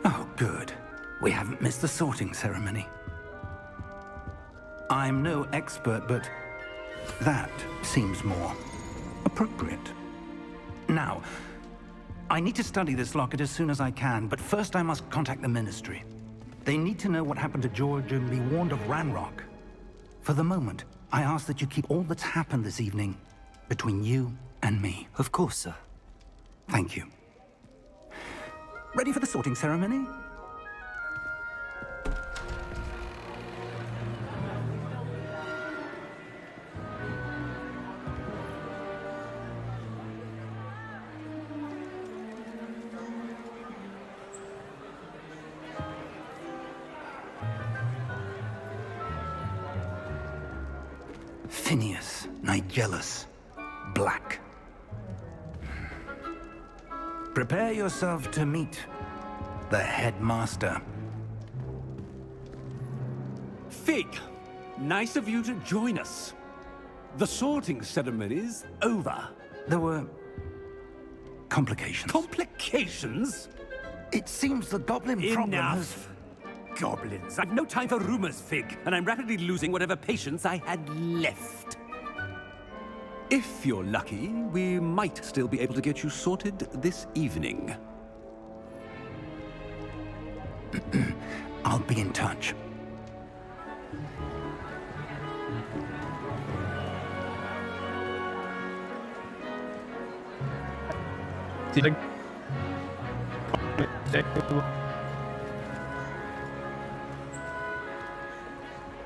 Oh, good. We haven't missed the sorting ceremony. I'm no expert, but that seems more appropriate. Now, I need to study this locket as soon as I can, but first I must contact the Ministry. They need to know what happened to George and be warned of Ranrock. For the moment, I ask that you keep all that's happened this evening between you and me. Of course, sir. Thank you. Ready for the sorting ceremony? Phineas, Nigellus, Black. Prepare yourself to meet the headmaster. Fig, nice of you to join us. The sorting ceremony's over. There were complications. Complications? It seems the goblin problem has... Enough! Goblins. I've no time for rumors, Fig, and I'm rapidly losing whatever patience I had left. If you're lucky, we might still be able to get you sorted this evening. I'll be in touch.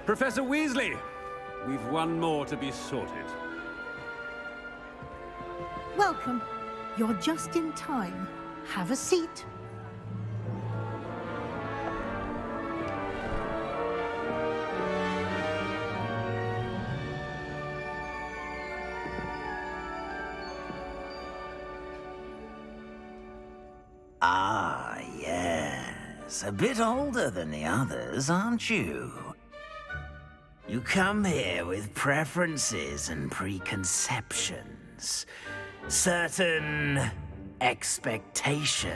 Professor Weasley, we've one more to be sorted. Welcome. You're just in time. Have a seat. Ah, yes. A bit older than the others, aren't you? You come here with preferences and preconceptions. Certain expectations.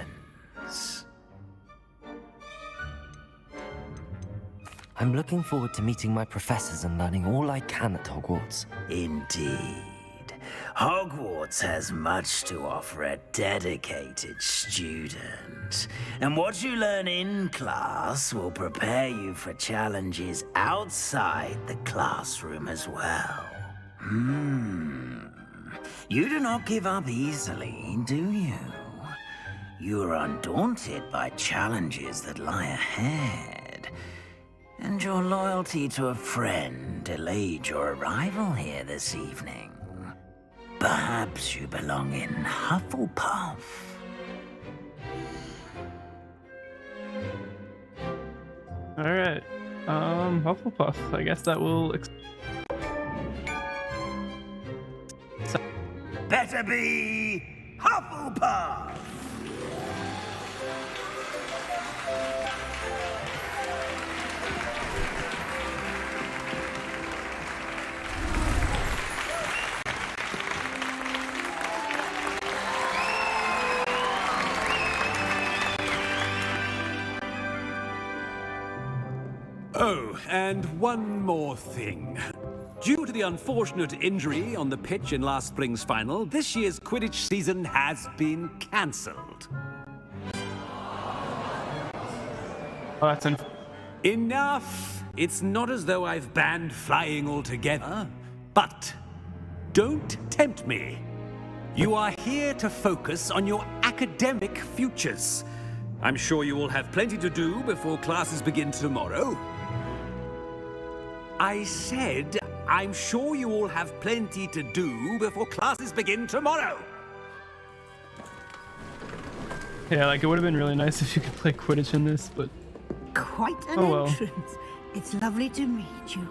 I'm looking forward to meeting my professors and learning all I can at Hogwarts. Indeed. Hogwarts has much to offer a dedicated student. And what you learn in class will prepare you for challenges outside the classroom as well. You do not give up easily, do you? You are undaunted by challenges that lie ahead. And your loyalty to a friend delayed your arrival here this evening. Perhaps you belong in Hufflepuff. Alright. Hufflepuff. I guess that will... Better be Hufflepuff! Oh, and one more thing. Due to the unfortunate injury on the pitch in last spring's final, this year's Quidditch season has been cancelled. Oh, that's Enough! It's not as though I've banned flying altogether, but don't tempt me. You are here to focus on your academic futures. I'm sure you will have plenty to do before classes begin tomorrow. I said, I'm sure you all have plenty to do before classes begin tomorrow. Yeah, like, it would have been really nice if you could play Quidditch in this, but... Quite an Oh, well. entrance. It's lovely to meet you.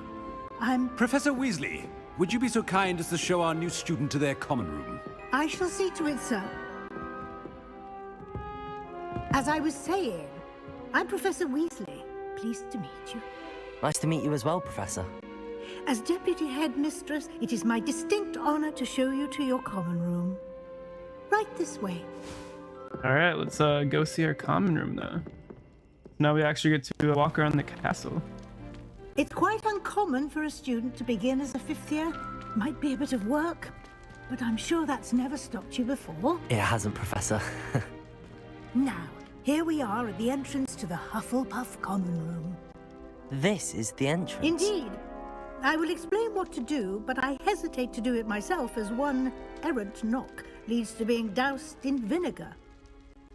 I'm... Professor Weasley, would you be so kind as to show our new student to their common room? I shall see to it, sir. As I was saying, I'm Professor Weasley. Pleased to meet you. Nice to meet you as well, Professor. As Deputy Headmistress, it is my distinct honor to show you to your common room. Right this way. Alright, let's go see our common room, though. Now we actually get to walk around the castle. It's quite uncommon for a student to begin as a 5th year. Might be a bit of work, but I'm sure that's never stopped you before. It hasn't, Professor. Now, here we are at the entrance to the Hufflepuff Common Room. This is the entrance. Indeed. I will explain what to do, but I hesitate to do it myself as one errant knock leads to being doused in vinegar.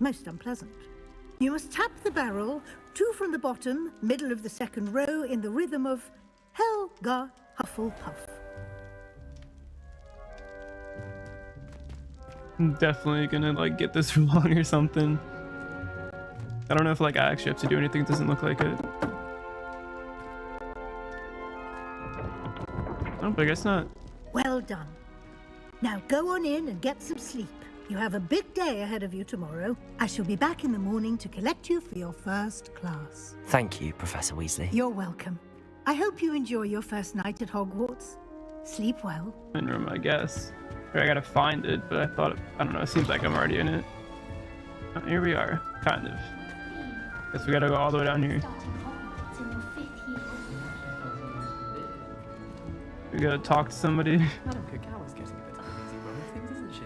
Most unpleasant. You must tap the barrel, 2 from the bottom, middle of the 2nd row, in the rhythm of Helga Hufflepuff. I'm definitely gonna like get this wrong or something. I don't know if like I actually have to do anything. It doesn't look like it. Oh, but I guess not. Well done. Now go on in and get some sleep. You have a big day ahead of you tomorrow. I shall be back in the morning to collect you for your first class. Thank you, Professor Weasley. You're welcome. I hope you enjoy your first night at Hogwarts. Sleep well. In room, I guess. Or I gotta find it, but I don't know, it seems like I'm already in it. Oh, here we are, kind of. Guess we gotta go all the way down here. We gotta talk to somebody. Madam Kogawa's getting a bit uneasy with things, isn't she?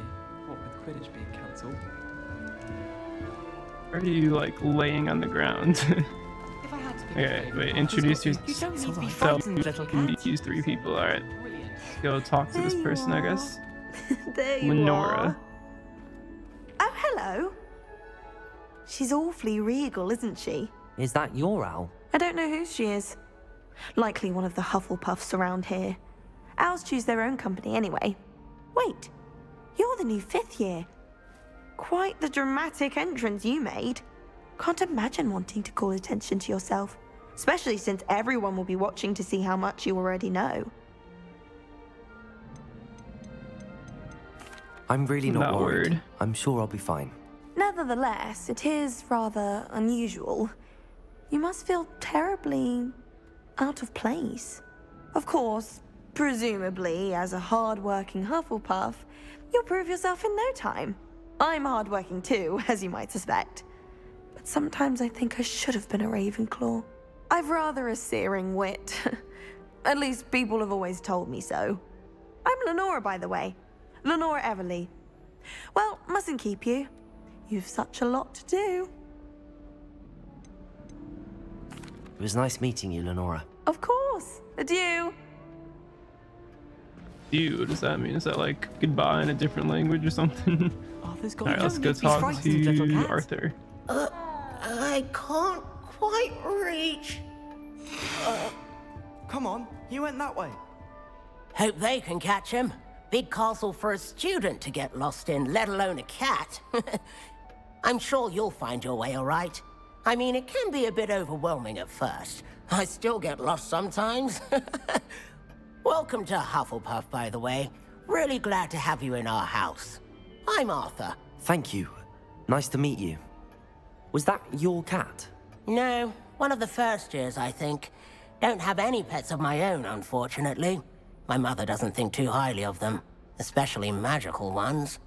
What with Quidditch being cancelled. Where are you like laying on the ground? If I had to pick Okay, wait, introduce yourself. You don't need to be So frightened, little cat. use 3 people, alright. Go talk to this person, I guess. There you Lenora. are. Oh, hello. She's awfully regal, isn't she? Is that your owl? I don't know who she is. Likely one of the Hufflepuffs around here. Owls choose their own company anyway. Wait, you're the new 5th year. Quite the dramatic entrance you made. Can't imagine wanting to call attention to yourself, especially since everyone will be watching to see how much you already know. I'm really not Not worried. worried. I'm sure I'll be fine. Nevertheless, it is rather unusual. You must feel terribly out of place. Of course, presumably, as a hard-working Hufflepuff, you'll prove yourself in no time. I'm hard-working too, as you might suspect. But sometimes I think I should have been a Ravenclaw. I've rather a searing wit. At least people have always told me so. I'm Lenora, by the way. Lenora Everly. Well, mustn't keep you. You've such a lot to do. It was nice meeting you, Lenora. Of course. Adieu. Ew, what does that mean? Is that like goodbye in a different language or something? Arthur's got Alright, let's go need to be talk frightened, little to cat. Arthur. I can't quite reach. Come on, you went that way. Hope they can catch him. Big castle for a student to get lost in, let alone a cat. I'm sure you'll find your way all right. I mean, it can be a bit overwhelming at first. I still get lost sometimes. Welcome to Hufflepuff, by the way. Really glad to have you in our house. I'm Arthur. Thank you. Nice to meet you. Was that your cat? No, one of the first years, I think. Don't have any pets of my own, unfortunately. My mother doesn't think too highly of them, especially magical ones.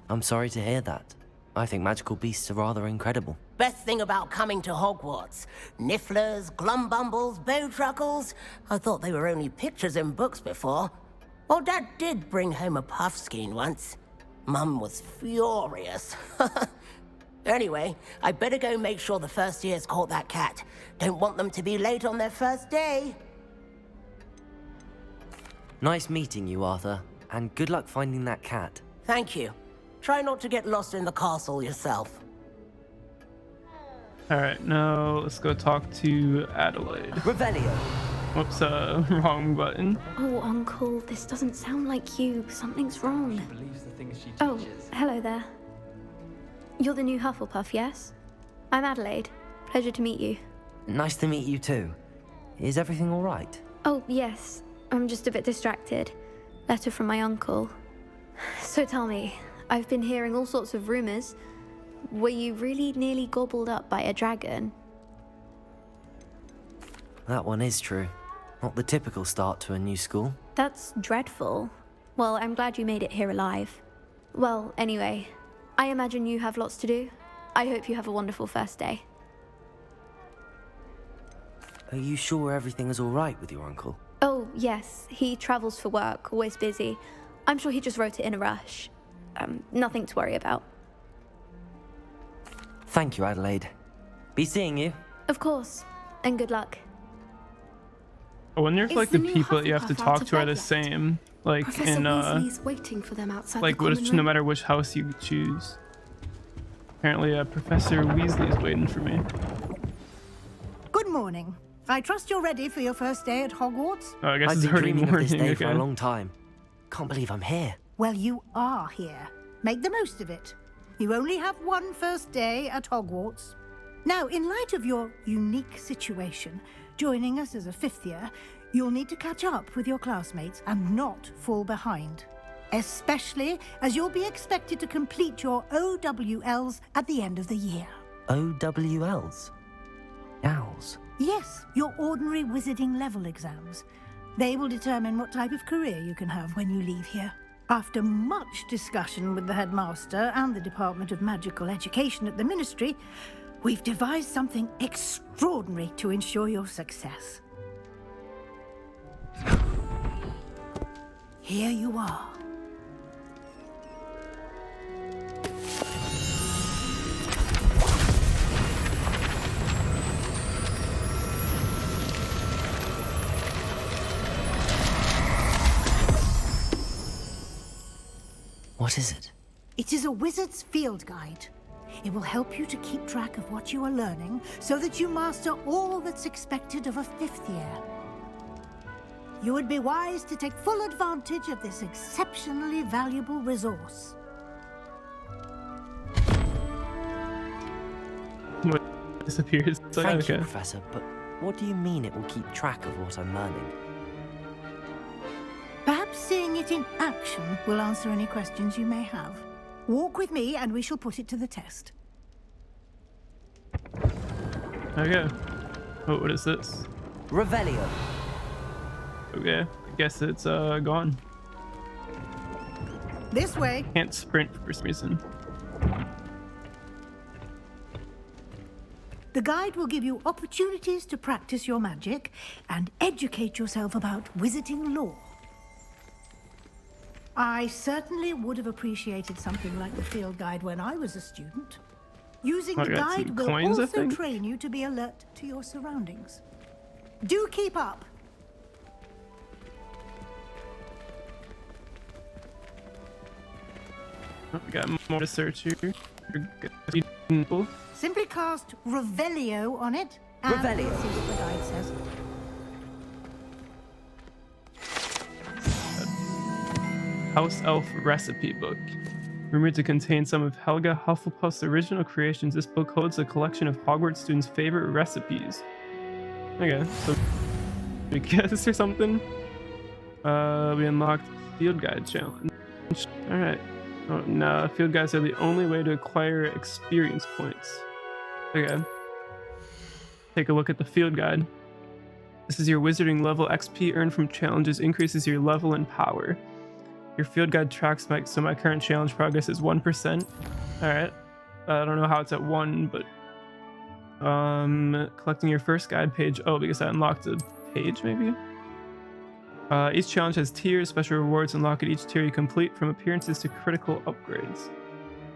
I'm sorry to hear that. I think magical beasts are rather incredible. Best thing about coming to Hogwarts. Nifflers, glumbumbles, bowtruckles. I thought they were only pictures in books before. Well, Dad did bring home a puffskein once. Mum was furious. Anyway, I better go make sure the first years caught that cat. Don't want them to be late on their first day. Nice meeting you, Arthur. And good luck finding that cat. Thank you. Try not to get lost in the castle yourself. Alright, now let's go talk to Adelaide. Revelio. Whoops, wrong button. Oh, Uncle, this doesn't sound like you. Something's wrong. Believes the things she Oh, teaches. hello there. You're the new Hufflepuff, yes? I'm Adelaide. Pleasure to meet you. Nice to meet you too. Is everything all right? Oh, yes. I'm just a bit distracted. Letter from my uncle. So tell me, I've been hearing all sorts of rumors. Were you really nearly gobbled up by a dragon? That one is true. Not the typical start to a new school. That's dreadful. Well, I'm glad you made it here alive. Well, anyway, I imagine you have lots to do. I hope you have a wonderful first day. Are you sure everything is all right with your uncle? Oh, yes. He travels for work, always busy. I'm sure he just wrote it in a rush. Nothing to worry about. Thank you, Adelaide. Be seeing you. Of course. And good luck. I wonder if Is like the the new people that you have to Hufflepuff out talk of to are bed the yet? same. Like Professor in Weasley's waiting for them outside like the common no room. matter which house you choose. Apparently, Professor Weasley is waiting for me. Good morning. I trust you're ready for your first day at Hogwarts. Oh, I guess I've it's been already dreaming of this morning day for a again. long time. Can't believe I'm here. Well, you are here. Make the most of it. You only have one first day at Hogwarts. Now, in light of your unique situation, joining us as a fifth year, you'll need to catch up with your classmates and not fall behind. Especially as you'll be expected to complete your OWLs at the end of the year. OWLs? Owls? Yes, your ordinary wizarding level exams. They will determine what type of career you can have when you leave here. After much discussion with the headmaster and the Department of Magical Education at the Ministry, we've devised something extraordinary to ensure your success. Here you are. What is it? It is a wizard's field guide. It will help you to keep track of what you are learning so that you master all that's expected of a fifth year. You would be wise to take full advantage of this exceptionally valuable resource. What disappears? It's like, Thank you, okay. Professor, but what do you mean it will keep track of what I'm learning? Perhaps seeing it in action will answer any questions you may have. Walk with me and we shall put it to the test. Okay. Oh, what is this? Revelio. Okay, I guess it's gone. This way. Can't sprint for some reason. The guide will give you opportunities to practice your magic and educate yourself about wizarding lore. I certainly would have appreciated something like the field guide when I was a student. Using I the got some guide will coins, I also think. train you to be alert to your surroundings. Do keep up. Oh, we got more to search here. Cool. Simply cast Revelio on it, and Revelio. we'll see what the guide says. House Elf Recipe Book. Rumored to contain some of Helga Hufflepuff's original creations, this book holds a collection of Hogwarts students' favorite recipes. Okay, so we guess or something. We unlocked Field Guide Challenge. Alright. Oh, no, field guides are the only way to acquire experience points. Okay. Take a look at the field guide. This is your wizarding level. XP earned from challenges increases your level and power. Your field guide tracks my current challenge progress is 1%. Alright. I don't know how it's at 1, but collecting your first guide page. Oh, because I unlocked a page maybe? Each challenge has tiers. Special rewards unlock at each tier you complete, from appearances to critical upgrades.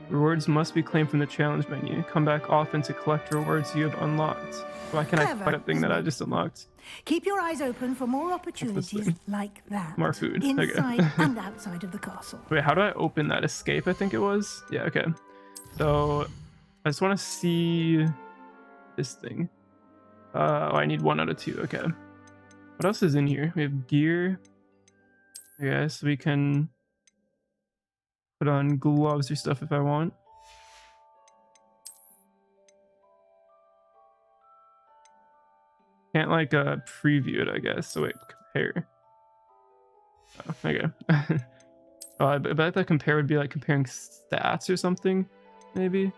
Rewards must be claimed from the challenge menu. Come back often to collect rewards you have unlocked. Why can't I Clever, find a thing that I isn't it? just unlocked? Keep your eyes open for more opportunities thing? like that. More food, okay. Inside and outside of the castle. Wait, how do I open that escape? I think it was. Yeah, okay. So I just want to see this thing. Oh, I need 1 out of 2. Okay. What else is in here? We have gear. Okay, so we can put on gloves or stuff if I want. Can't like preview it, I guess. So wait, compare. Oh, okay. Oh, I bet that compare would be like comparing stats or something, maybe.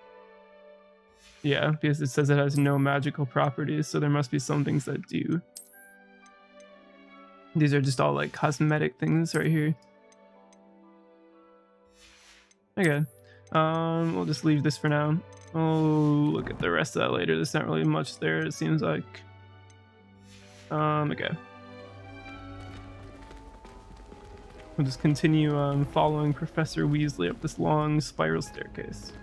Yeah, because it says it has no magical properties, so there must be some things that do. These are just all like cosmetic things right here. Okay. We'll just leave this for now. Oh, look at the rest of that later. There's not really much there, it seems like. Okay. We'll just continue following Professor Weasley up this long spiral staircase.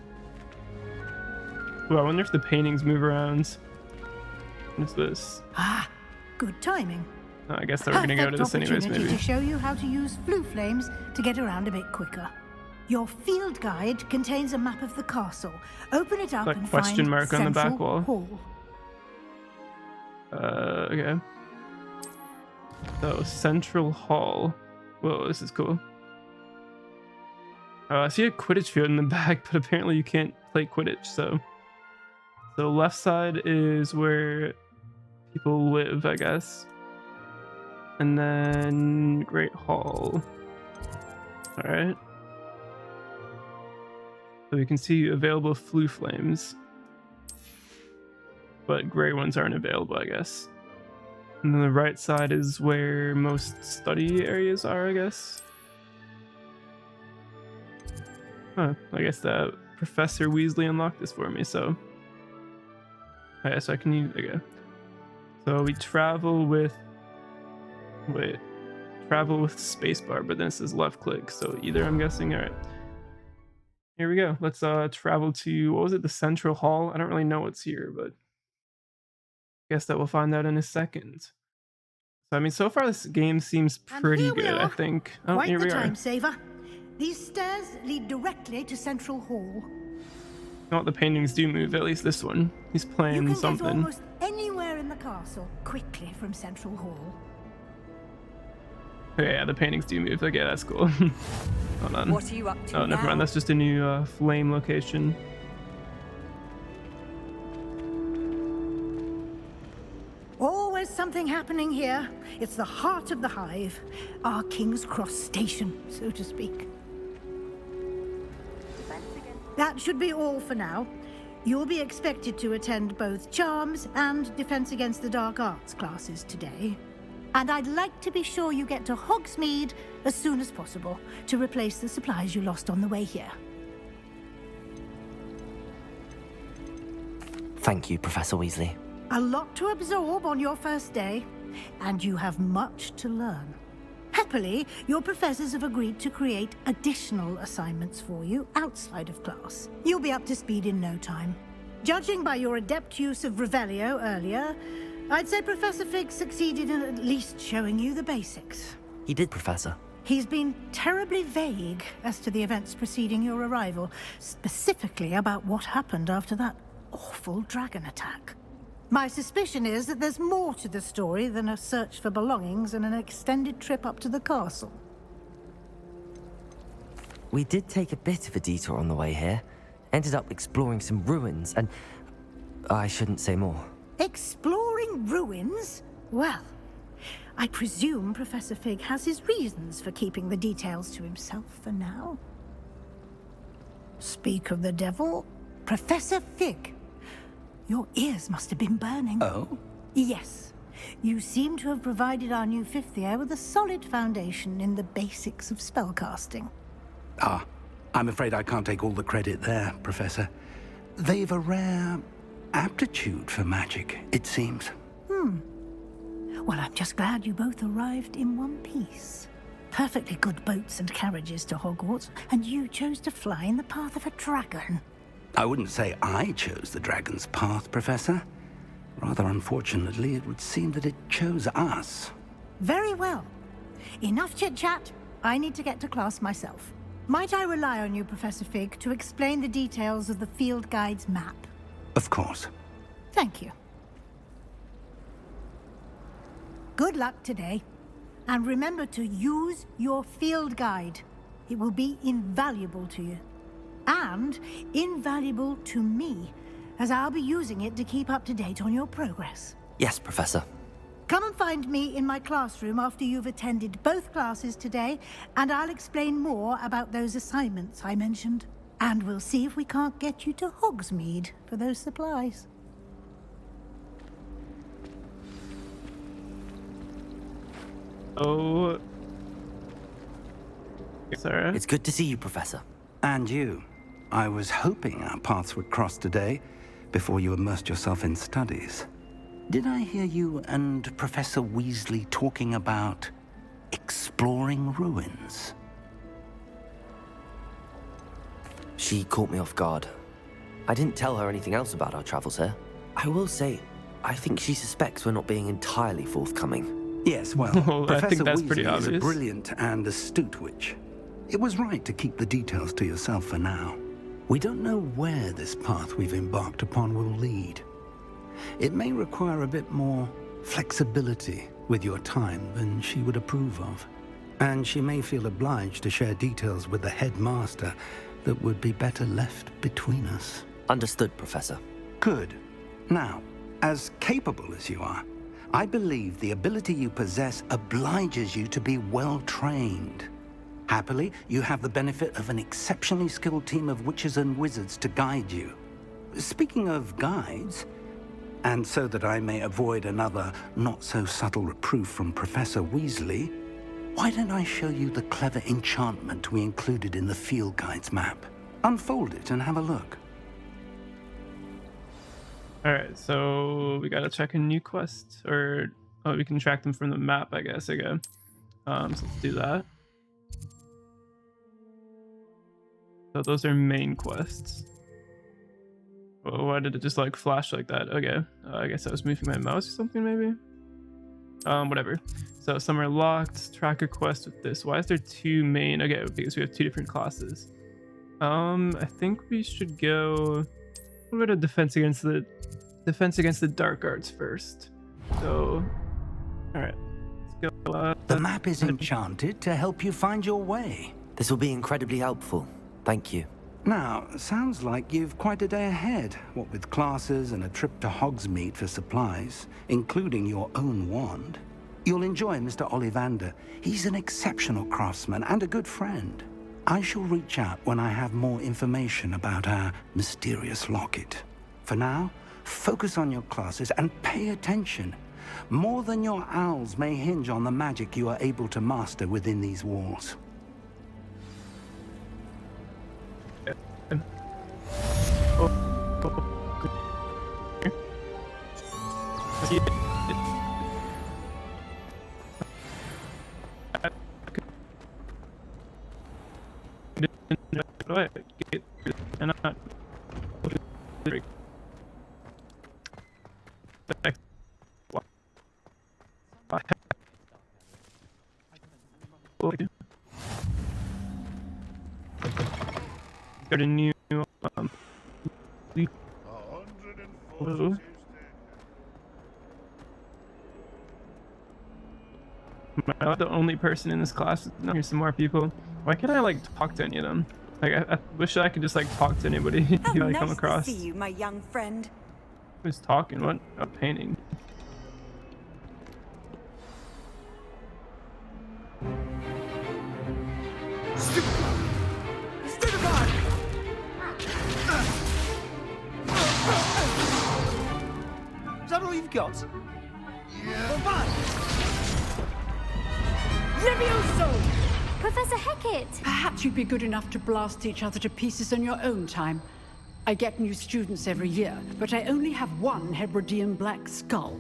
Ooh, I wonder if the paintings move around. What's this? Ah, good timing. Oh, I guess they were going to go to this anyways, Opportunity maybe. to show you how to use flue flames to get around a bit quicker. Your field guide contains a map of the castle. Open it up That and question find mark on the back Central wall. Hall. Okay. So, Central Hall. Whoa, this is cool. Oh, I see a Quidditch field in the back, but apparently you can't play Quidditch, so... So left side is where people live, I guess. And then Great Hall. Alright. So we can see available flue flames. But gray ones aren't available, I guess. And then the right side is where most study areas are, I guess. Huh, I guess that Professor Weasley unlocked this for me, so... Okay, so I can use... Okay. So we travel with... Wait. Travel with spacebar, but then it says left click, so either, I'm guessing. Alright. Here we go. Let's travel to... What was it? The Central Hall? I don't really know what's here, but... Guess that we'll find out in a second. So, I mean, so far this game seems pretty good, I think. Oh, Quite here the we are. time saver. These stairs lead directly to Central Hall. Oh, the paintings do move, at least this one. He's playing You can something. get almost anywhere in the castle quickly from Central Hall. Okay, yeah, the paintings do move. Okay, that's cool. Hold on. What are you up to Oh, never now? mind. That's just a new flame location. Always something happening here. It's the heart of the hive. Our King's Cross station, so to speak. That should be all for now. You'll be expected to attend both Charms and Defense Against the Dark Arts classes today. And I'd like to be sure you get to Hogsmeade as soon as possible to replace the supplies you lost on the way here. Thank you, Professor Weasley. A lot to absorb on your first day, and you have much to learn. Happily, your professors have agreed to create additional assignments for you outside of class. You'll be up to speed in no time. Judging by your adept use of Revelio earlier, I'd say Professor Fig succeeded in at least showing you the basics. He did, Professor. He's been terribly vague as to the events preceding your arrival, specifically about what happened after that awful dragon attack. My suspicion is that there's more to the story than a search for belongings and an extended trip up to the castle. We did take a bit of a detour on the way here. Ended up exploring some ruins, and I shouldn't say more. Exploring ruins? Well, I presume Professor Fig has his reasons for keeping the details to himself for now. Speak of the devil, Professor Fig. Your ears must have been burning. Oh? Yes. You seem to have provided our new fifth year with a solid foundation in the basics of spellcasting. Ah, I'm afraid I can't take all the credit there, Professor. They've a rare aptitude for magic, it seems. Well, I'm just glad you both arrived in one piece. Perfectly good boats and carriages to Hogwarts, and you chose to fly in the path of a dragon. I wouldn't say I chose the dragon's path, Professor. Rather unfortunately, it would seem that it chose us. Very well. Enough chit-chat. I need to get to class myself. Might I rely on you, Professor Fig, to explain the details of the field guide's map? Of course. Thank you. Good luck today. And remember to use your field guide. It will be invaluable to you. And invaluable to me, as I'll be using it to keep up to date on your progress. Yes, Professor. Come and find me in my classroom after you've attended both classes today, and I'll explain more about those assignments I mentioned. And we'll see if we can't get you to Hogsmeade for those supplies. Oh. Sarah? It's good to see you, Professor. And you. I was hoping our paths would cross today before you immersed yourself in studies. Did I hear you and Professor Weasley talking about exploring ruins? She caught me off guard. I didn't tell her anything else about our travels here. I will say, I think she suspects we're not being entirely forthcoming. Yes, well, I Professor think that's pretty Weasley is a obvious. brilliant and astute witch. It was right to keep the details to yourself for now. We don't know where this path we've embarked upon will lead. It may require a bit more flexibility with your time than she would approve of. And she may feel obliged to share details with the headmaster that would be better left between us. Understood, Professor. Good. Now, as capable as you are, I believe the ability you possess obliges you to be well trained. Happily, you have the benefit of an exceptionally skilled team of witches and wizards to guide you. Speaking of guides, and so that I may avoid another not-so-subtle reproof from Professor Weasley, why don't I show you the clever enchantment we included in the field guide's map? Unfold it and have a look. Alright, so we gotta check a new quest, or we can track them from the map, I guess, again. So let's do that. So those are main quests. Oh, why did it just like flash like that? Okay, I guess I was moving my mouse or something maybe? Whatever. So some are locked, track a quest with this. Why is there two main? Okay, because we have two different classes. I think we should go a little bit of defense against the dark arts first. So, all right, let's go. The map is enchanted to help you find your way. This will be incredibly helpful. Thank you. Now, sounds like you've quite a day ahead, what with classes and a trip to Hogsmeade for supplies, including your own wand. You'll enjoy Mr. Ollivander. He's an exceptional craftsman and a good friend. I shall reach out when I have more information about our mysterious locket. For now, focus on your classes and pay attention. More than your owls may hinge on the magic you are able to master within these walls. Got a new hello. Am I the only person in this class? No, here's some more people. Why can't I like talk to any of them? Like I wish I could just like talk to anybody who I come across. To see you, my young friend. Who's talking? What? Oh, painting. Is that all you've got? Yeah. Levioso! Professor Hecat! Perhaps you'd be good enough to blast each other to pieces on your own time. I get new students every year, but I only have one Hebridean black skull.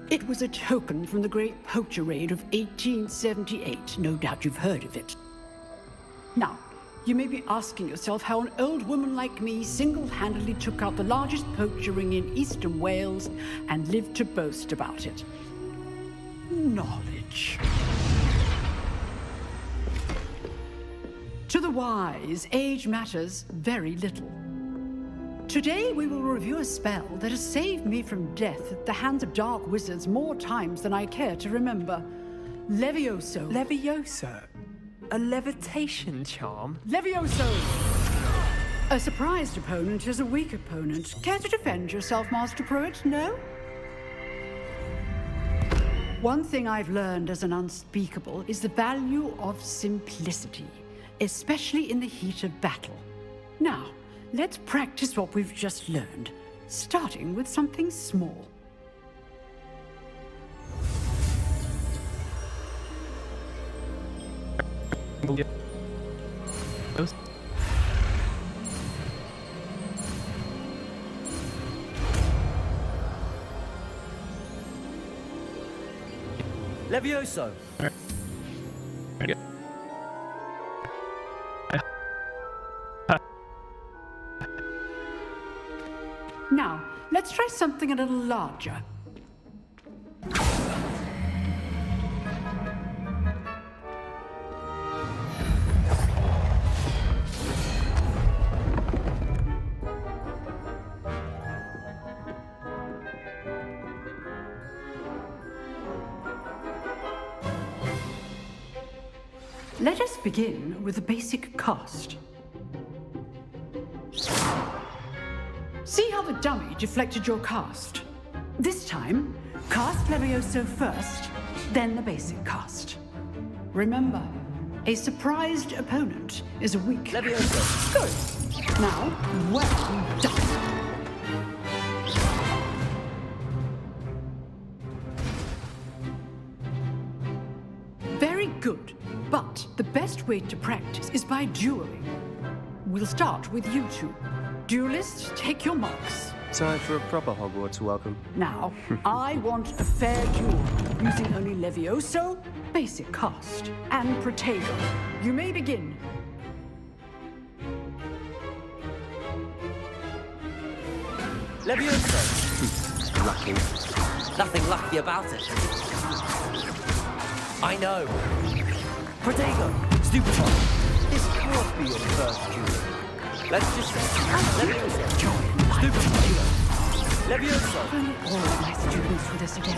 It was a token from the Great Poacher Raid of 1878. No doubt you've heard of it. Now, you may be asking yourself how an old woman like me single-handedly took out the largest poacher ring in eastern Wales and lived to boast about it. Knowledge. To the wise, age matters very little. Today we will review a spell that has saved me from death at the hands of dark wizards more times than I care to remember. Levioso. Levioso? A levitation charm? Levioso! A surprised opponent is a weak opponent. Care to defend yourself, Master Pruitt? No? One thing I've learned as an unspeakable is the value of simplicity, especially in the heat of battle. Now, let's practice what we've just learned, starting with something small. Levioso! Now, let's try something a little larger. Let us begin with the basic cast. See how the dummy deflected your cast? This time, cast Levioso first, then the basic cast. Remember, a surprised opponent is a weak... Levioso! Good. Now, well done. Very good. But the best way to practice is by dueling. We'll start with you two. Duelists, take your marks. Time for a proper Hogwarts welcome. Now, I want a fair duel, using only Levioso, basic cast, and Protego. You may begin. Levioso! Lucky. Nothing lucky about it. I know. Protego! Stupefy! This can't be your first duel. Let's just say Levioso! Stupefy! Levioso! Only all of my students for this again.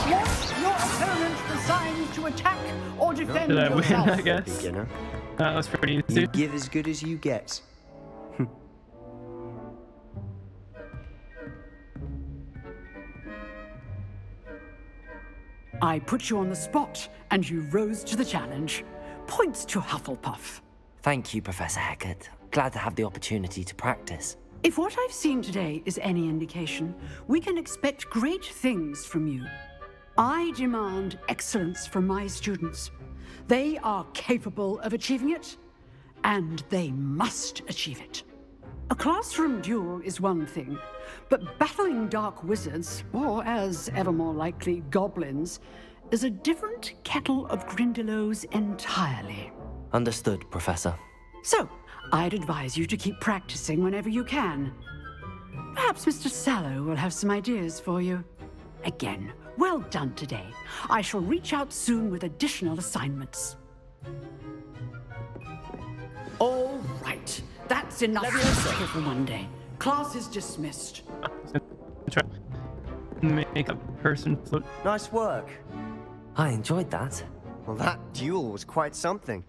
Watch your opponent decide to attack or defend Did I win, yourself. I guess? Beginner. That was pretty easy. You give as good as you get. I put you on the spot, and you rose to the challenge. Points to Hufflepuff. Thank you, Professor Hecat. Glad to have the opportunity to practice. If what I've seen today is any indication, we can expect great things from you. I demand excellence from my students. They are capable of achieving it, and they must achieve it. A classroom duel is one thing, but battling dark wizards, or as ever more likely, goblins, is a different kettle of Grindylows entirely. Understood, Professor. So, I'd advise you to keep practicing whenever you can. Perhaps Mr. Sallow will have some ideas for you. Again, well done today. I shall reach out soon with additional assignments. All right. That's enough for one day. Class is dismissed. Try make a person float. Nice work. I enjoyed that. Well, that duel was quite something.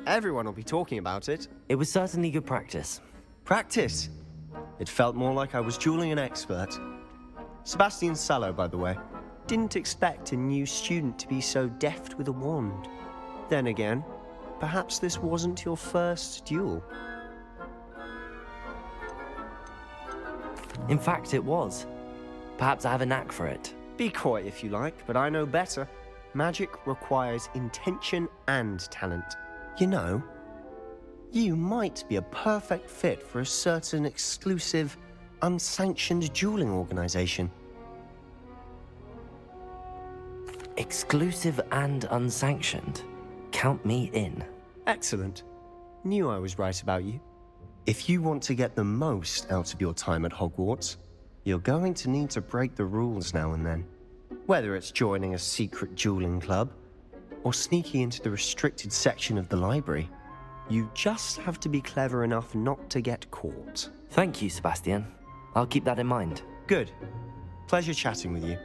Everyone will be talking about it. It was certainly good practice. Practice? It felt more like I was dueling an expert. Sebastian Sallow, by the way. Didn't expect a new student to be so deft with a wand. Then again, perhaps this wasn't your first duel. In fact, it was. Perhaps I have a knack for it. Be coy if you like, but I know better. Magic requires intention and talent. You know, you might be a perfect fit for a certain exclusive, unsanctioned dueling organization. Exclusive and unsanctioned. Count me in. Excellent. Knew I was right about you. If you want to get the most out of your time at Hogwarts, you're going to need to break the rules now and then. Whether it's joining a secret dueling club, or sneaking into the restricted section of the library, you just have to be clever enough not to get caught. Thank you, Sebastian. I'll keep that in mind. Good. Pleasure chatting with you.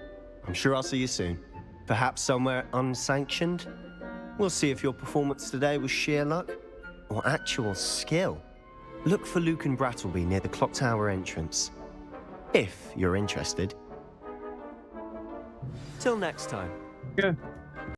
I'm sure I'll see you soon. Perhaps somewhere unsanctioned? We'll see if your performance today was sheer luck, or actual skill. Look for Luke and Brattleby near the clock tower entrance. If you're interested. Till next time. Good.